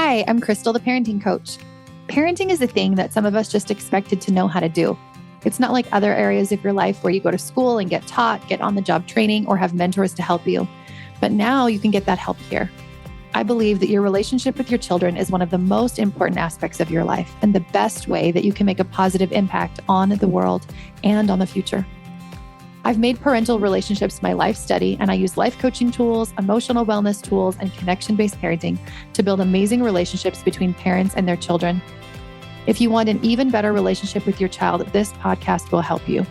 Hi, I'm Crystal, the parenting coach. Parenting is a thing that some of us just expected to know how to do. It's not like other areas of your life where you go to school and get taught, get on-the-job training, or have mentors to help you. But now you can get that help here. I believe that your relationship with your children is one of the most important aspects of your life and the best way that you can make a positive impact on the world and on the future. I've made parental relationships my life study, and I use life coaching tools, emotional wellness tools, and connection-based parenting to build amazing relationships between parents and their children. If you want an even better relationship with your child, this podcast will help you.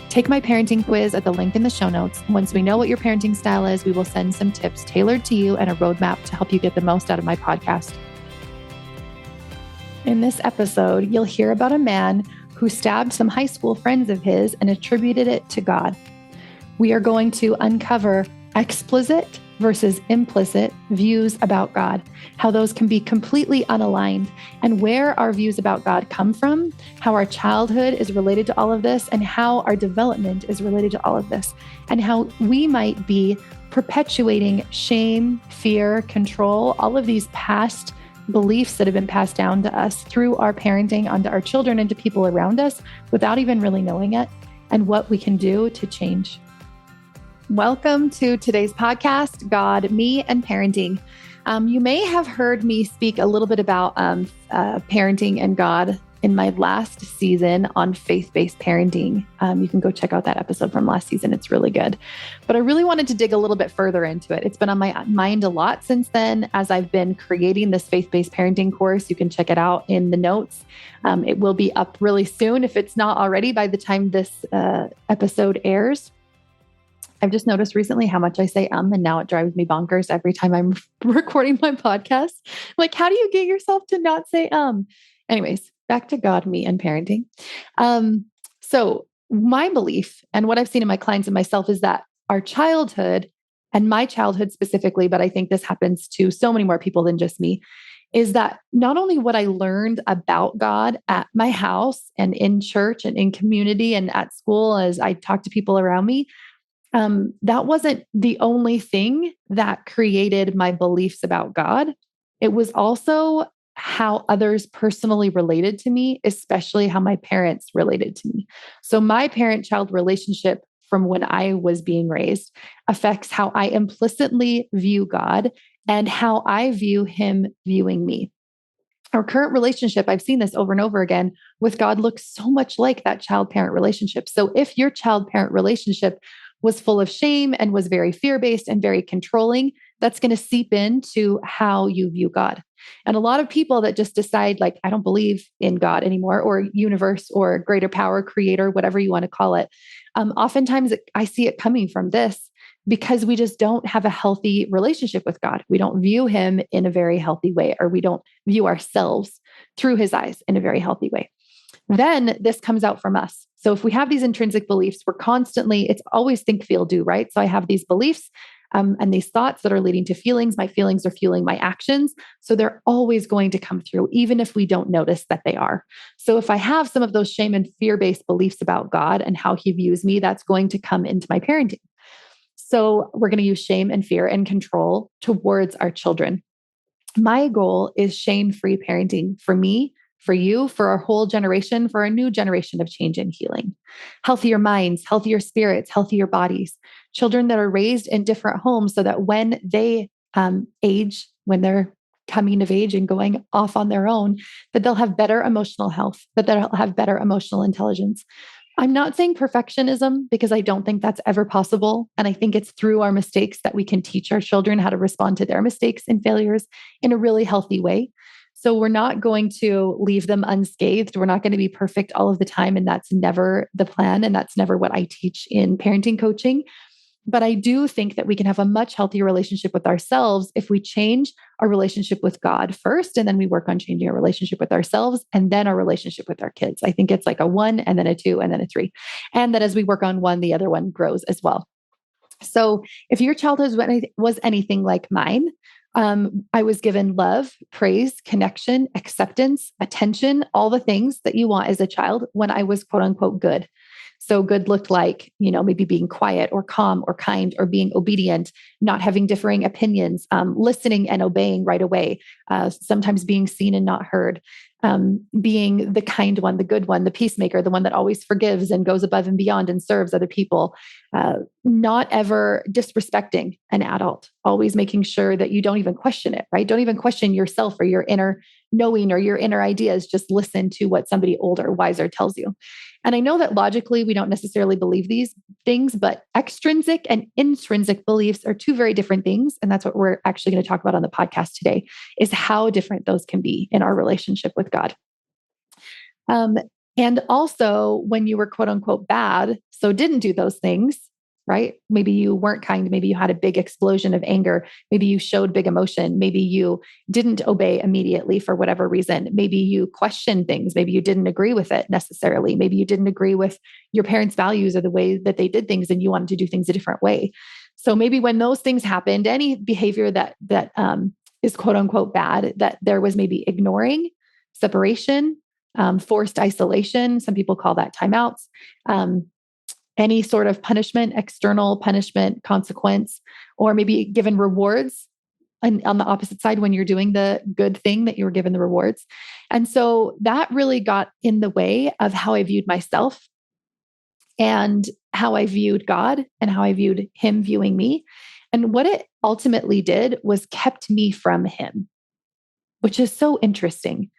Take my parenting quiz at the link in the show notes. Once we know what your parenting style is, we will send some tips tailored to you and a roadmap to help you get the most out of my podcast. In this episode, you'll hear about a man who stabbed some high school friends of his and attributed it to God. We are going to uncover explicit versus implicit views about God, how those can be completely unaligned, and where our views about God come from, how our childhood is related to all of this, and how our development is related to all of this, and how we might be perpetuating shame, fear, control, all of these past beliefs that have been passed down to us through our parenting onto our children and to people around us without even really knowing it, and what we can do to change. Welcome to today's podcast, God, Me, and Parenting. You may have heard me speak a little bit about parenting and God in my last season on faith-based parenting. You can go check out that episode from last season. It's really good. But I really wanted to dig a little bit further into it. It's been on my mind a lot since then as I've been creating this faith-based parenting course. You can check it out in the notes. It will be up really soon if it's not already by the time this episode airs. I've just noticed recently how much I say and now it drives me bonkers every time I'm recording my podcast. Like, how do you get yourself to not say Anyways, back to God, me, and parenting. So my belief and what I've seen in my clients and myself is that our childhood, and my childhood specifically, but I think this happens to so many more people than just me, is that not only what I learned about God at my house and in church and in community and at school as I talked to people around me, that wasn't the only thing that created my beliefs about God. It was also how others personally related to me, especially how my parents related to me. So my parent-child relationship from when I was being raised affects how I implicitly view God and how I view him viewing me. Our current relationship, I've seen this over and over again, with God looks so much like that child-parent relationship. So if your child-parent relationship was full of shame and was very fear-based and very controlling, that's going to seep into how you view God. And a lot of people that just decide, like, I don't believe in God anymore, or universe, or greater power, creator, whatever you want to call it. Oftentimes I see it coming from this because we just don't have a healthy relationship with God. We don't view him in a very healthy way, or we don't view ourselves through his eyes in a very healthy way. Then this comes out from us. So if we have these intrinsic beliefs, we're constantly, it's always think, feel, do, right? So I have these beliefs and these thoughts that are leading to feelings. My feelings are fueling my actions. So they're always going to come through, even if we don't notice that they are. So if I have some of those shame and fear-based beliefs about God and how he views me, that's going to come into my parenting. So we're going to use shame and fear and control towards our children. My goal is shame-free parenting for me, for you, for our whole generation, for a new generation of change and healing. Healthier minds, healthier spirits, healthier bodies. Children that are raised in different homes so that when they age, when they're coming of age and going off on their own, that they'll have better emotional health, that they'll have better emotional intelligence. I'm not saying perfectionism because I don't think that's ever possible. And I think it's through our mistakes that we can teach our children how to respond to their mistakes and failures in a really healthy way. So we're not going to leave them unscathed. We're not going to be perfect all of the time. And that's never the plan. And that's never what I teach in parenting coaching. But I do think that we can have a much healthier relationship with ourselves if we change our relationship with God first, and then we work on changing our relationship with ourselves and then our relationship with our kids. I think it's like a 1 and then a 2 and then a 3. And that as we work on one, the other one grows as well. So if your childhood was anything like mine, I was given love, praise, connection, acceptance, attention, all the things that you want as a child when I was quote unquote good. So good looked like, maybe being quiet or calm or kind or being obedient, not having differing opinions, listening and obeying right away, sometimes being seen and not heard, being the kind one, the good one, the peacemaker, the one that always forgives and goes above and beyond and serves other people, not ever disrespecting an adult, always making sure that you don't even question it, right? Don't even question yourself or your inner knowing or your inner ideas. Just listen to what somebody older, wiser tells you. And I know that logically we don't necessarily believe these things, but extrinsic and intrinsic beliefs are two very different things. And that's what we're actually going to talk about on the podcast today, is how different those can be in our relationship with God. And also when you were quote unquote bad, so didn't do those things, right? Maybe you weren't kind. Maybe you had a big explosion of anger. Maybe you showed big emotion. Maybe you didn't obey immediately for whatever reason. Maybe you questioned things. Maybe you didn't agree with it necessarily. Maybe you didn't agree with your parents' values or the way that they did things and you wanted to do things a different way. So maybe when those things happened, any behavior that is quote unquote bad, that there was maybe ignoring, separation, forced isolation. Some people call that timeouts. Any sort of punishment, external punishment, consequence, or maybe given rewards. And on the opposite side, when you're doing the good thing, that you were given the rewards. And so that really got in the way of how I viewed myself and how I viewed God and how I viewed him viewing me. And what it ultimately did was kept me from him, which is so interesting.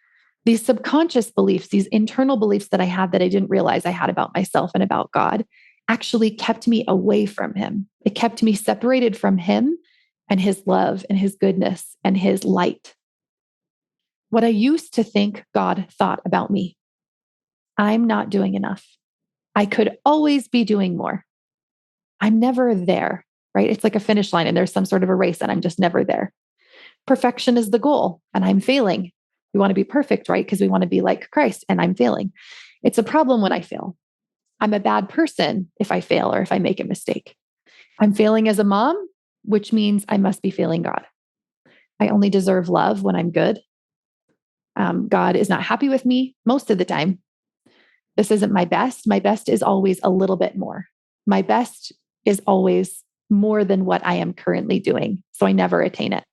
These subconscious beliefs, these internal beliefs that I had that I didn't realize I had about myself and about God, actually kept me away from him. It kept me separated from him and his love and his goodness and his light. What I used to think God thought about me: I'm not doing enough. I could always be doing more. I'm never there, right? It's like a finish line and there's some sort of a race and I'm just never there. Perfection is the goal and I'm failing. We want to be perfect, right? Because we want to be like Christ and I'm failing. It's a problem when I fail. I'm a bad person if I fail or if I make a mistake. I'm failing as a mom, which means I must be failing God. I only deserve love when I'm good. God is not happy with me most of the time. This isn't my best. My best is always a little bit more. My best is always more than what I am currently doing. So I never attain it.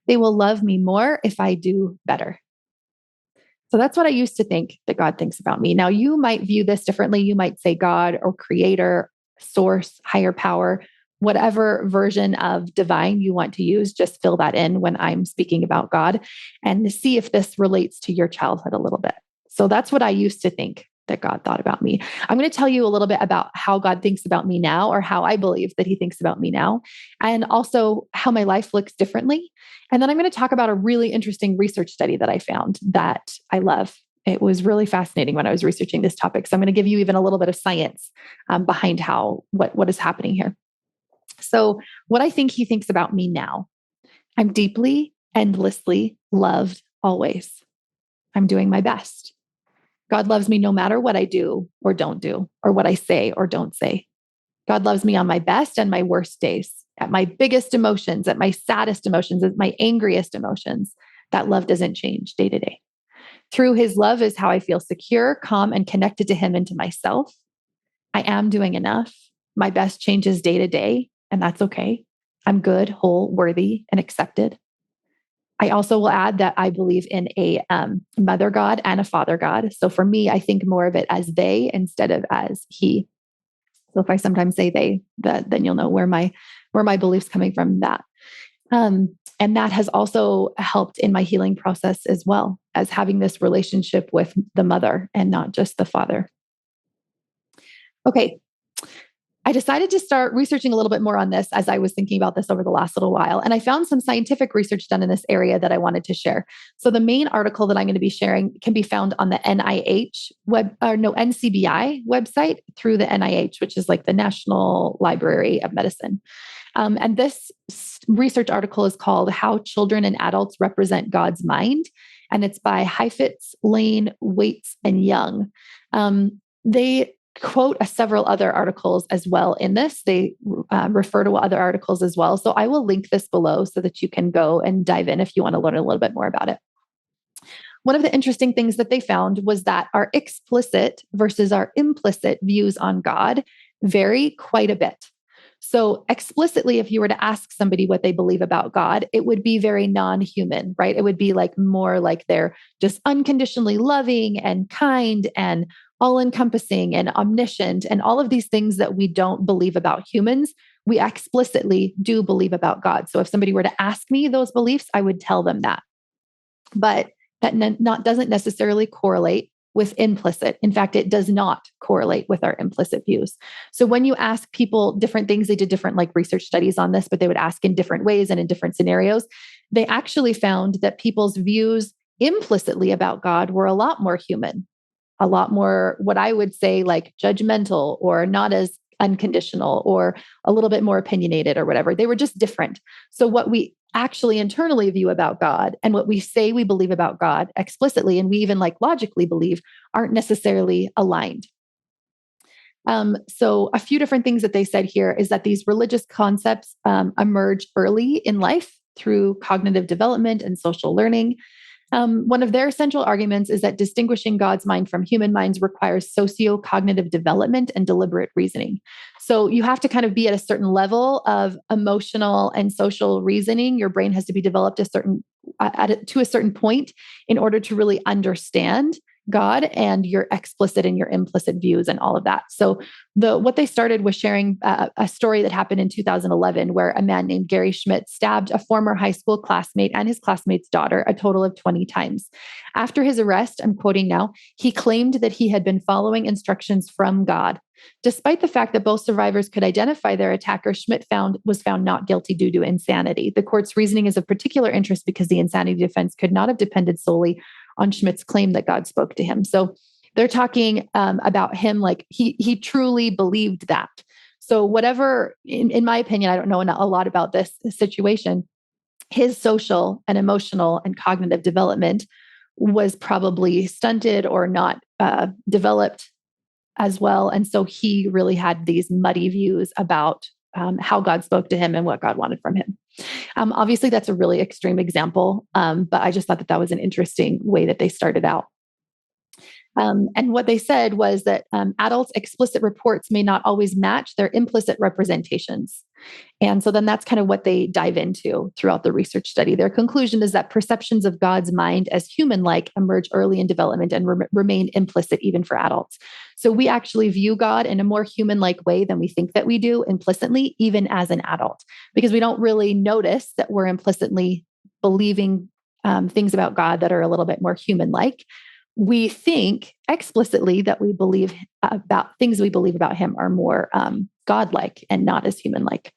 They will love me more if I do better. So that's what I used to think that God thinks about me. Now, you might view this differently. You might say God or creator, source, higher power, whatever version of divine you want to use, just fill that in when I'm speaking about God and see if this relates to your childhood a little bit. So that's what I used to think that God thought about me. I'm going to tell you a little bit about how God thinks about me now, or how I believe that he thinks about me now, and also how my life looks differently. And then I'm going to talk about a really interesting research study that I found that I love. It was really fascinating when I was researching this topic. So I'm going to give you even a little bit of science behind what is happening here. So what I think he thinks about me now: I'm deeply, endlessly loved always. I'm doing my best. God loves me no matter what I do or don't do, or what I say or don't say. God loves me on my best and my worst days, at my biggest emotions, at my saddest emotions, at my angriest emotions. That love doesn't change day to day. Through his love is how I feel secure, calm, and connected to him and to myself. I am doing enough. My best changes day to day, and that's okay. I'm good, whole, worthy, and accepted. I also will add that I believe in a mother God and a father God. So for me, I think more of it as they instead of as he. So if I sometimes say they, then you'll know where my beliefs coming from that. And that has also helped in my healing process as well, as having this relationship with the mother and not just the father. Okay. I decided to start researching a little bit more on this as I was thinking about this over the last little while. And I found some scientific research done in this area that I wanted to share. So the main article that I'm going to be sharing can be found on the NCBI website through the NIH, which is like the National Library of Medicine. And this research article is called How Children and Adults Represent God's Mind. And it's by Heifetz, Lane, Waits, and Young. They quote several other articles as well in this. They refer to other articles as well. So I will link this below so that you can go and dive in if you want to learn a little bit more about it. One of the interesting things that they found was that our explicit versus our implicit views on God vary quite a bit. So, explicitly, if you were to ask somebody what they believe about God, it would be very non human, right? It would be like more like they're just unconditionally loving and kind and all encompassing and omniscient and all of these things that we don't believe about humans. We explicitly do believe about God. So, if somebody were to ask me those beliefs, I would tell them that. But that doesn't necessarily correlate with implicit. In fact, it does not correlate with our implicit views. So when you ask people different things, they did different like research studies on this, but they would ask in different ways and in different scenarios. They actually found that people's views implicitly about God were a lot more human, a lot more what I would say like judgmental or not as unconditional or a little bit more opinionated or whatever. They were just different. So what we actually internally view about God and what we say we believe about God explicitly and we even like logically believe aren't necessarily aligned. So a few different things that they said here is that these religious concepts emerge early in life through cognitive development and social learning. One of their central arguments is that distinguishing God's mind from human minds requires socio-cognitive development and deliberate reasoning. So you have to kind of be at a certain level of emotional and social reasoning. Your brain has to be developed to a certain point in order to really understand God and your explicit and your implicit views and all of that. So what they started was sharing a story that happened in 2011 where a man named Gary Schmidt stabbed a former high school classmate and his classmate's daughter a total of 20 times. After his arrest, I'm quoting now, he claimed that he had been following instructions from God. Despite the fact that both survivors could identify their attacker, Schmidt was found not guilty due to insanity. The court's reasoning is of particular interest because the insanity defense could not have depended solely on Schmidt's claim that God spoke to him. So they're talking about him like he truly believed that. So whatever, in my opinion, I don't know a lot about this situation, his social and emotional and cognitive development was probably stunted or not developed as well. And so he really had these muddy views about how God spoke to him and what God wanted from him. Obviously, that's a really extreme example, but I just thought that was an interesting way that they started out. And what they said was that adults' explicit reports may not always match their implicit representations. And so then that's kind of what they dive into throughout the research study. Their conclusion is that perceptions of God's mind as human-like emerge early in development and remain implicit even for adults. So we actually view God in a more human-like way than we think that we do implicitly, even as an adult, because we don't really notice that we're implicitly believing things about God that are a little bit more human-like. We think explicitly that we believe about things we believe about him are more godlike and not as human-like.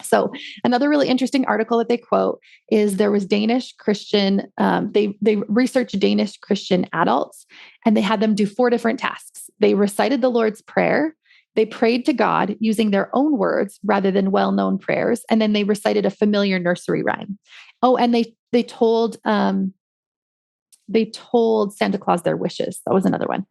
So another really interesting article that they quote is there was Danish Christian, they researched Danish Christian adults and they had them do 4 different tasks. They recited the Lord's Prayer. They prayed to God using their own words rather than well-known prayers. And then they recited a familiar nursery rhyme. Oh, and they told Santa Claus their wishes. That was another one.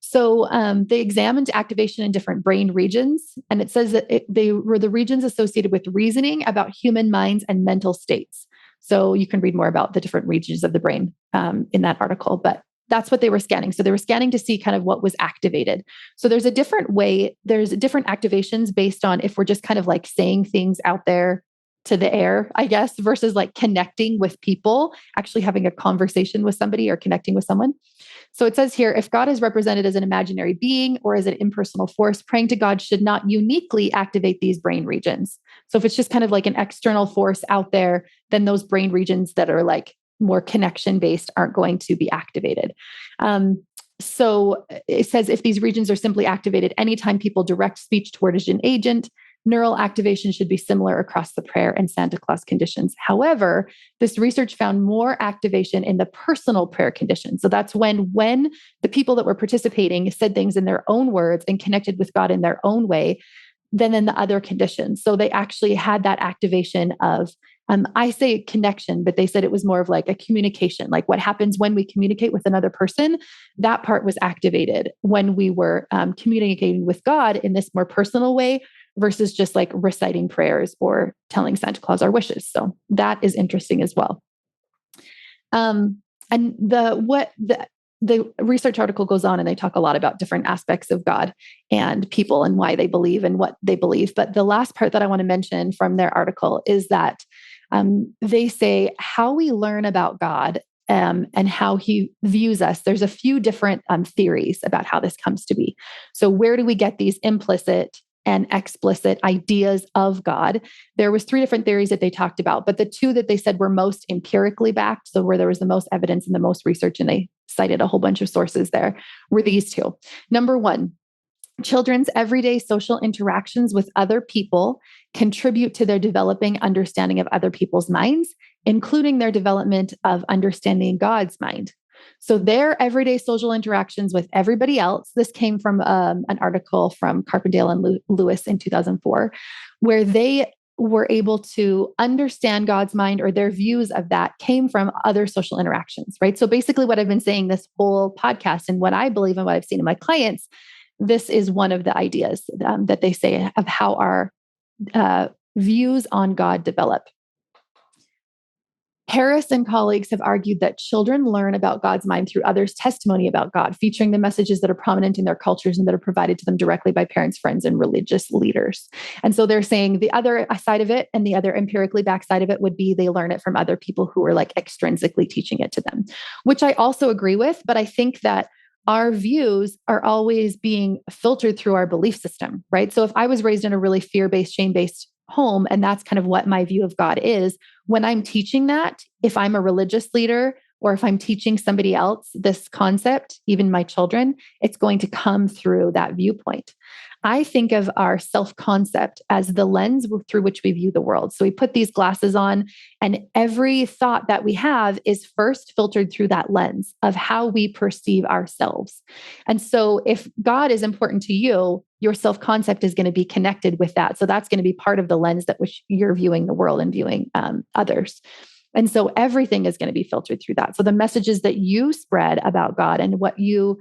So they examined activation in different brain regions, and it says that they were the regions associated with reasoning about human minds and mental states. So you can read more about the different regions of the brain in that article, but that's what they were scanning. So they were scanning to see kind of what was activated. So there's different activations based on if we're just kind of like saying things out there to the air, I guess, versus like connecting with people, actually having a conversation with somebody or connecting with someone. So it says here, if God is represented as an imaginary being or as an impersonal force, praying to God should not uniquely activate these brain regions. So if it's just kind of like an external force out there, then those brain regions that are like more connection based aren't going to be activated. So it says if these regions are simply activated anytime people direct speech towards an agent, neural activation should be similar across the prayer and Santa Claus conditions. However, this research found more activation in the personal prayer condition. So that's when the people that were participating said things in their own words and connected with God in their own way than in the other conditions. So they actually had that activation of, I say connection, but they said it was more of like a communication, like what happens when we communicate with another person. That part was activated when we were communicating with God in this more personal way versus just like reciting prayers or telling Santa Claus our wishes. So that is interesting as well. And the research article goes on and they talk a lot about different aspects of God and people and why they believe and what they believe. But the last part that I want to mention from their article is that they say how we learn about God and how he views us. There's a few different theories about how this comes to be. So where do we get these implicit and explicit ideas of God? There was 3 different theories that they talked about, but the 2 that they said were most empirically backed, so where there was the most evidence and the most research, and they cited a whole bunch of sources there, were these 2. Number 1, children's everyday social interactions with other people contribute to their developing understanding of other people's minds, including their development of understanding God's mind. So their everyday social interactions with everybody else, this came from an article from Carpendale and Lewis in 2004, where they were able to understand God's mind, or their views of that came from other social interactions, right? So basically what I've been saying this whole podcast and what I believe and what I've seen in my clients, this is one of the ideas that they say of how our views on God develop. Harris and colleagues have argued that children learn about God's mind through others' testimony about God, featuring the messages that are prominent in their cultures and that are provided to them directly by parents, friends, and religious leaders. And so they're saying the other side of it, and the other empirically back side of it, would be they learn it from other people who are like extrinsically teaching it to them, which I also agree with. But I think that our views are always being filtered through our belief system, right? So if I was raised in a really fear-based, shame-based home, and that's kind of what my view of God is, when I'm teaching that, if I'm a religious leader or if I'm teaching somebody else this concept, even my children, it's going to come through that viewpoint. I think of our self-concept as the lens through which we view the world. So we put these glasses on, and every thought that we have is first filtered through that lens of how we perceive ourselves. And so if God is important to you, your self-concept is going to be connected with that. So that's going to be part of the lens that which you're viewing the world and viewing others. And so everything is going to be filtered through that. So the messages that you spread about God and what you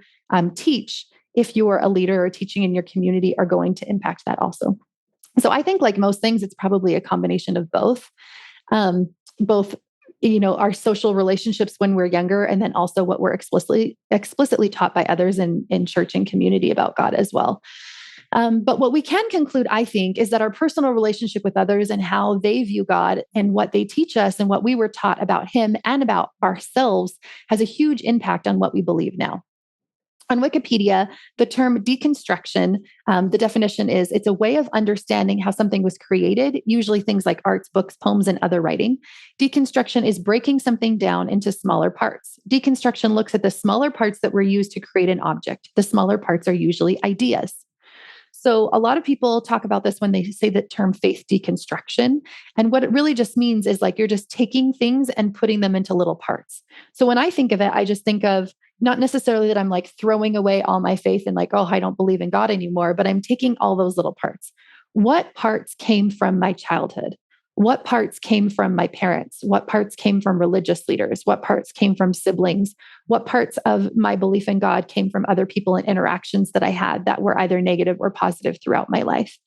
teach, if you're a leader or teaching in your community, are going to impact that also. So I think, like most things, it's probably a combination of both. Both, our social relationships when we're younger, and then also what we're explicitly taught by others in church and community about God as well. But what we can conclude, I think, is that our personal relationship with others and how they view God and what they teach us and what we were taught about him and about ourselves has a huge impact on what we believe now. On Wikipedia, the term deconstruction, the definition is it's a way of understanding how something was created, usually things like arts, books, poems, and other writing. Deconstruction is breaking something down into smaller parts. Deconstruction looks at the smaller parts that were used to create an object. The smaller parts are usually ideas. So a lot of people talk about this when they say the term faith deconstruction. And what it really just means is like you're just taking things and putting them into little parts. So when I think of it, I just think of not necessarily that I'm like throwing away all my faith and like, oh, I don't believe in God anymore, but I'm taking all those little parts. What parts came from my childhood? What parts came from my parents? What parts came from religious leaders? What parts came from siblings? What parts of my belief in God came from other people and interactions that I had that were either negative or positive throughout my life?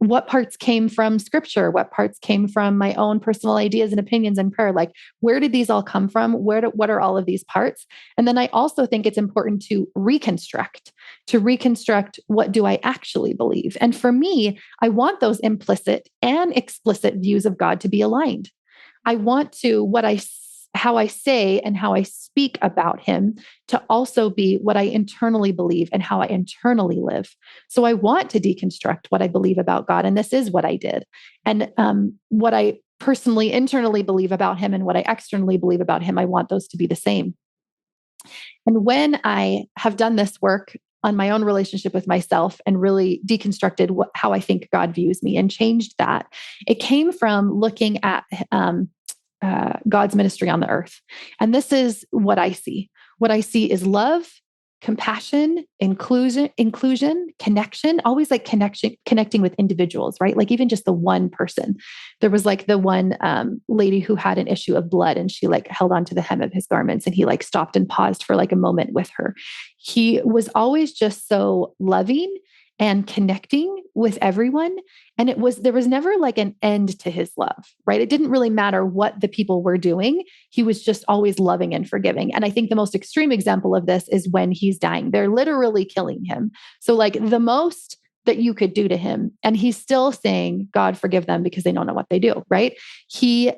What parts came from scripture? What parts came from my own personal ideas and opinions and prayer? Like, where did these all come from? What are all of these parts? And then I also think it's important to reconstruct what do I actually believe? And for me, I want those implicit and explicit views of God to be aligned. I want to how I say and how I speak about him to also be what I internally believe and how I internally live. So I want to deconstruct what I believe about God. And this is what I did. And what I personally, internally believe about him and what I externally believe about him, I want those to be the same. And when I have done this work on my own relationship with myself and really deconstructed how I think God views me and changed that, it came from looking at God's ministry on the earth. And this is what I see. What I see is love, compassion, inclusion, connection, always like connecting with individuals, right? Like even just the one person. There was like the one lady who had an issue of blood, and she like held onto the hem of his garments, and he like stopped and paused for like a moment with her. He was always just so loving and connecting with everyone. And there was never like an end to his love, right? It didn't really matter what the people were doing. He was just always loving and forgiving. And I think the most extreme example of this is when he's dying. They're literally killing him. So like the most that you could do to him, and he's still saying, God, forgive them because they don't know what they do, right? He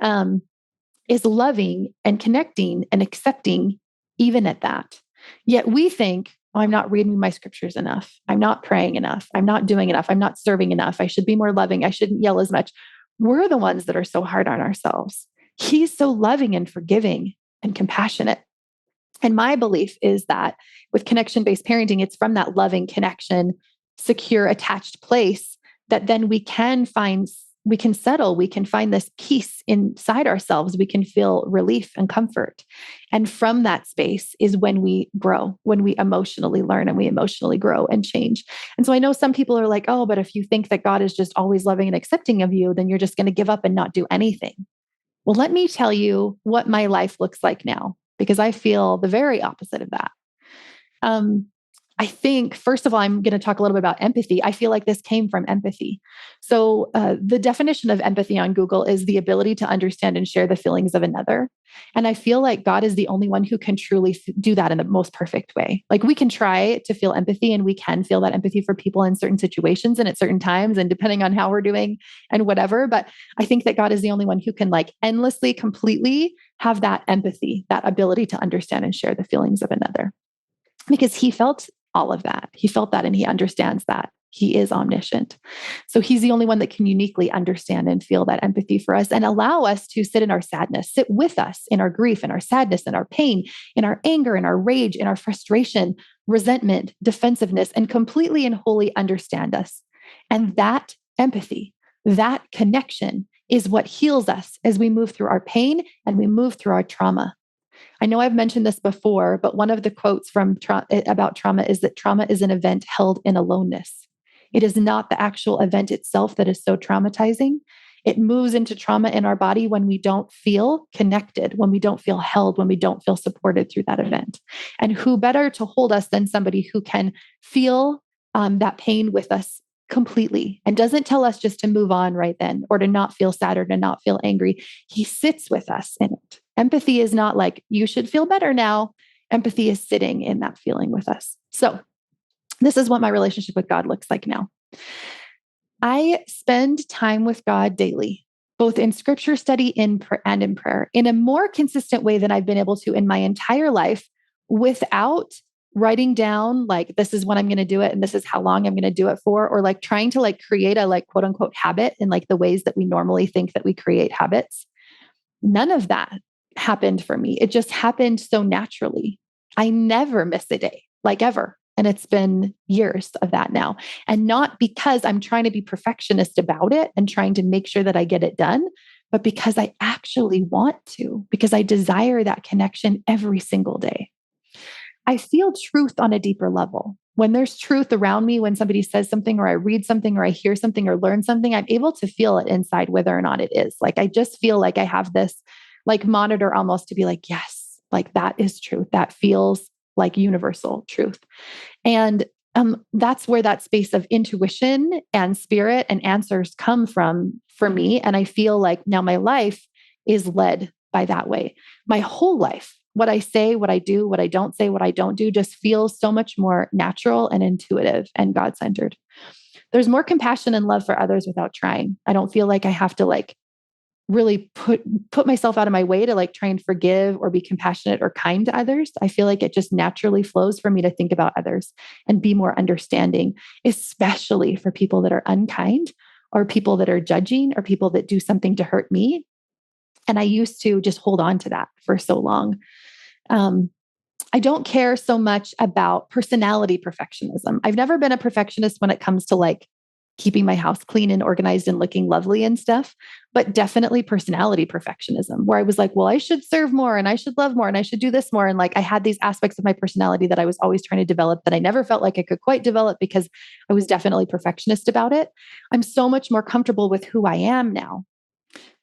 is loving and connecting and accepting even at that. Yet we think, oh, I'm not reading my scriptures enough. I'm not praying enough. I'm not doing enough. I'm not serving enough. I should be more loving. I shouldn't yell as much. We're the ones that are so hard on ourselves. He's so loving and forgiving and compassionate. And my belief is that with connection-based parenting, it's from that loving connection, secure, attached place that then we can settle, we can find this peace inside ourselves. We can feel relief and comfort. And from that space is when we grow, when we emotionally learn and we emotionally grow and change. And so I know some people are like, oh, but if you think that God is just always loving and accepting of you, then you're just going to give up and not do anything. Well, let me tell you what my life looks like now, because I feel the very opposite of that. I think, first of all, I'm going to talk a little bit about empathy. I feel like this came from empathy. So the definition of empathy on Google is the ability to understand and share the feelings of another. And I feel like God is the only one who can truly do that in the most perfect way. Like we can try to feel empathy and we can feel that empathy for people in certain situations and at certain times and depending on how we're doing and whatever. But I think that God is the only one who can like endlessly, completely have that empathy, that ability to understand and share the feelings of another. Because he felt all of that. He felt that and he understands that. He is omniscient. So he's the only one that can uniquely understand and feel that empathy for us and allow us to sit in our sadness, sit with us in our grief and our sadness and our pain, in our anger and our rage, in our frustration, resentment, defensiveness, and completely and wholly understand us. And that empathy, that connection is what heals us as we move through our pain and we move through our trauma. I know I've mentioned this before, but one of the quotes about trauma is that trauma is an event held in aloneness. It is not the actual event itself that is so traumatizing. It moves into trauma in our body when we don't feel connected, when we don't feel held, when we don't feel supported through that event. And who better to hold us than somebody who can feel that pain with us completely and doesn't tell us just to move on right then or to not feel sad or to not feel angry. He sits with us in it. Empathy is not like, you should feel better now. Empathy is sitting in that feeling with us. So this is what my relationship with God looks like now. I spend time with God daily, both in scripture study and in prayer, in a more consistent way than I've been able to in my entire life without writing down like, this is when I'm going to do it and this is how long I'm going to do it for, or like trying to like create a like quote unquote habit in like the ways that we normally think that we create habits. None of that happened for me. It just happened so naturally. I never miss a day, like ever. And it's been years of that now. And not because I'm trying to be perfectionist about it and trying to make sure that I get it done, but because I actually want to, because I desire that connection every single day. I feel truth on a deeper level. When there's truth around me, when somebody says something or I read something or I hear something or learn something, I'm able to feel it inside whether or not it is. Like, I just feel like I have this like monitor almost to be like, yes, like that is truth. That feels like universal truth. And that's where that space of intuition and spirit and answers come from for me. And I feel like now my life is led by that way. My whole life, what I say, what I do, what I don't say, what I don't do just feels so much more natural and intuitive and God-centered. There's more compassion and love for others without trying. I don't feel like I have to like really put myself out of my way to like try and forgive or be compassionate or kind to others. I feel like it just naturally flows for me to think about others and be more understanding, especially for people that are unkind or people that are judging or people that do something to hurt me. And I used to just hold on to that for so long. I don't care so much about personality perfectionism. I've never been a perfectionist when it comes to like keeping my house clean and organized and looking lovely and stuff, but definitely personality perfectionism, where I was like, well, I should serve more and I should love more and I should do this more. And like, I had these aspects of my personality that I was always trying to develop that I never felt like I could quite develop because I was definitely perfectionist about it. I'm so much more comfortable with who I am now.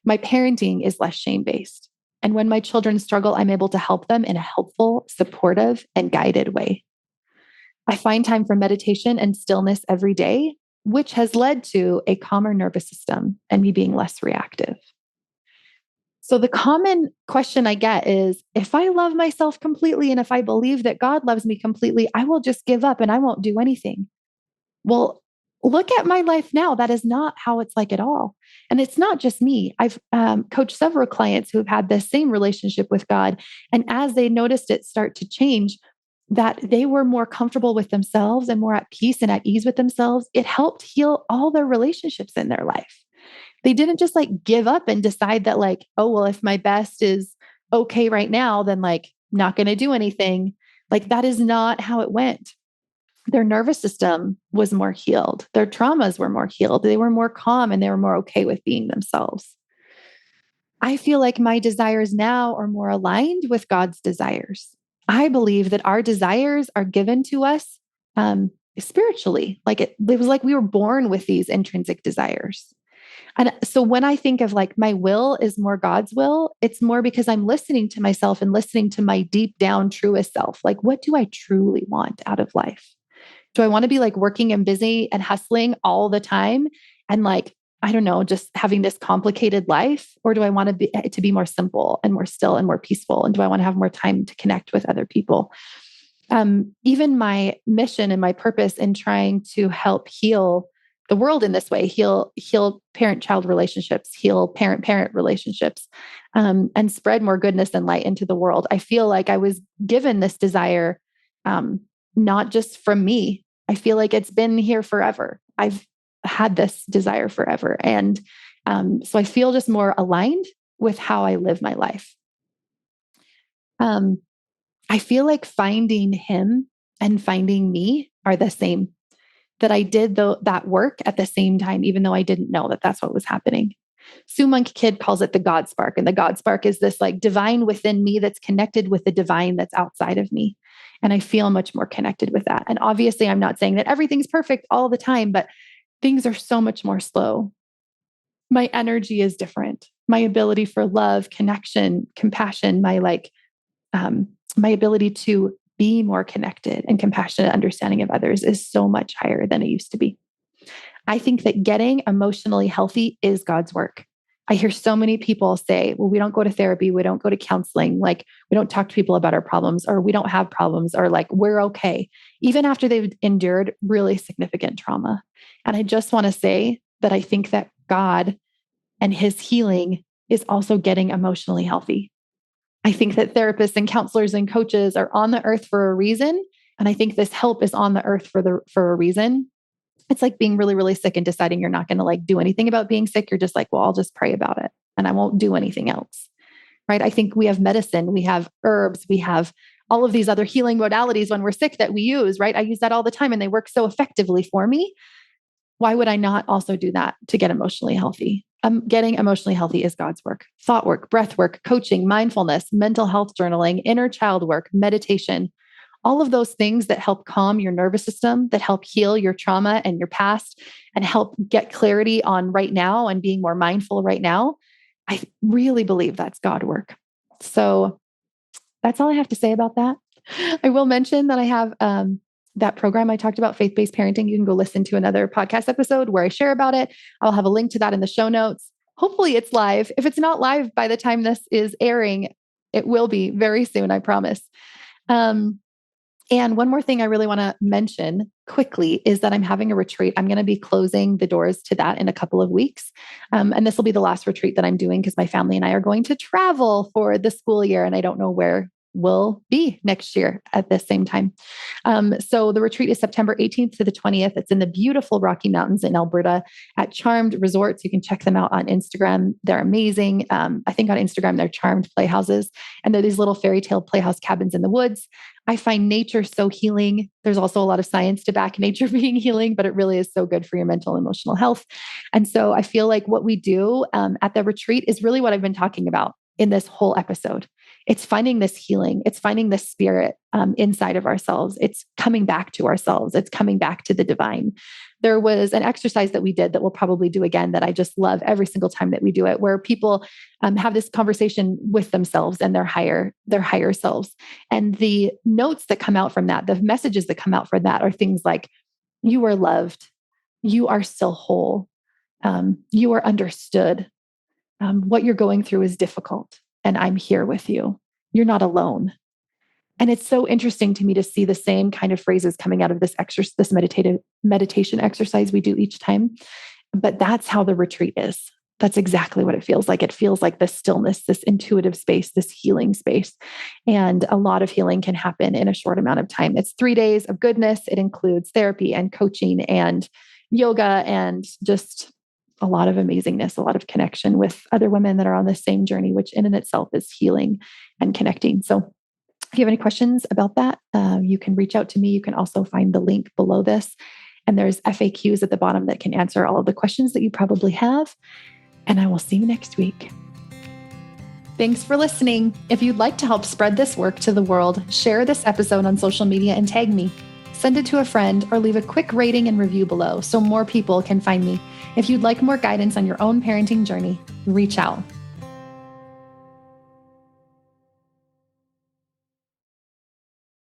My parenting is less shame-based. And when my children struggle, I'm able to help them in a helpful, supportive, and guided way. I find time for meditation and stillness every day, which has led to a calmer nervous system and me being less reactive. So the common question I get is, if I love myself completely and if I believe that God loves me completely, I will just give up and I won't do anything. Well, look at my life now. That is not how it's like at all. And it's not just me. I've coached several clients who have had this same relationship with God. And as they noticed it start to change, that they were more comfortable with themselves and more at peace and at ease with themselves, it helped heal all their relationships in their life. They didn't just like give up and decide that, like, oh, well, if my best is okay right now, then like not going to do anything. Like that is not how it went. Their nervous system was more healed. Their traumas were more healed. They were more calm and they were more okay with being themselves. I feel like my desires now are more aligned with God's desires. I believe that our desires are given to us spiritually. Like it was like we were born with these intrinsic desires. And so when I think of like my will is more God's will, it's more because I'm listening to myself and listening to my deep down truest self. Like, what do I truly want out of life? Do I want to be like working and busy and hustling all the time and like, I don't know, just having this complicated life? Or do I want to be more simple and more still and more peaceful? And do I want to have more time to connect with other people? Even my mission and my purpose in trying to help heal the world in this way, heal parent-child relationships, heal parent-parent relationships, and spread more goodness and light into the world. I feel like I was given this desire, not just from me. I feel like it's been here forever. I've had this desire forever. And so I feel just more aligned with how I live my life. I feel like finding him and finding me are the same, that I did that work at the same time, even though I didn't know that that's what was happening. Sue Monk Kidd calls it the God spark. And the God spark is this like divine within me that's connected with the divine that's outside of me. And I feel much more connected with that. And obviously, I'm not saying that everything's perfect all the time, but things are so much more slow. My energy is different. My ability for love, connection, compassion, my ability to be more connected and compassionate understanding of others is so much higher than it used to be. I think that getting emotionally healthy is God's work. I hear so many people say, well, we don't go to therapy. We don't go to counseling. Like we don't talk to people about our problems, or we don't have problems, or like we're okay, even after they've endured really significant trauma. And I just want to say that I think that God and his healing is also getting emotionally healthy. I think that therapists and counselors and coaches are on the earth for a reason. And I think this help is on the earth for a reason. It's like being really, really sick and deciding you're not going to like do anything about being sick. You're just like, well, I'll just pray about it and I won't do anything else. Right. I think we have medicine, we have herbs, we have all of these other healing modalities when we're sick that we use, right? I use that all the time and they work so effectively for me. Why would I not also do that to get emotionally healthy? Getting emotionally healthy is God's work. Thought work, breath work, coaching, mindfulness, mental health journaling, inner child work, meditation, all of those things that help calm your nervous system, that help heal your trauma and your past and help get clarity on right now and being more mindful right now. I really believe that's God work. So that's all I have to say about that. I will mention that I have that program I talked about, faith-based parenting. You can go listen to another podcast episode where I share about it. I'll have a link to that in the show notes. Hopefully it's live. If it's not live by the time this is airing, it will be very soon, I promise. And one more thing I really want to mention quickly is that I'm having a retreat. I'm going to be closing the doors to that in a couple of weeks. And this will be the last retreat that I'm doing because my family and I are going to travel for the school year. And I don't know where we'll be next year at the same time. So the retreat is September 18th to the 20th. It's in the beautiful Rocky Mountains in Alberta at Charmed Resorts. You can check them out on Instagram. They're amazing. I think on Instagram, they're Charmed Playhouses. And they're these little fairy tale playhouse cabins in the woods. I find nature so healing. There's also a lot of science to back nature being healing, but it really is so good for your mental and emotional health. And so I feel like what we do at the retreat is really what I've been talking about. in this whole episode. It's finding this healing. It's finding the spirit inside of ourselves. It's coming back to ourselves. It's coming back to the divine. There was an exercise that we did that we'll probably do again that I just love every single time that we do it, where people have this conversation with themselves and their higher selves. And the notes that come out from that, the messages that come out from that are things like, you are loved. You are still whole. You are understood. What you're going through is difficult, and I'm here with you. You're not alone. And it's so interesting to me to see the same kind of phrases coming out of this meditation exercise we do each time. But that's how the retreat is. That's exactly what it feels like. It feels like this stillness, this intuitive space, this healing space. And a lot of healing can happen in a short amount of time. It's 3 days of goodness. It includes therapy and coaching and yoga and just a lot of amazingness, a lot of connection with other women that are on the same journey, which in and itself is healing and connecting. So if you have any questions about that, you can reach out to me. You can also find the link below this. And there's FAQs at the bottom that can answer all of the questions that you probably have. And I will see you next week. Thanks for listening. If you'd like to help spread this work to the world, share this episode on social media and tag me. Send it to a friend or leave a quick rating and review below so more people can find me. If you'd like more guidance on your own parenting journey, reach out.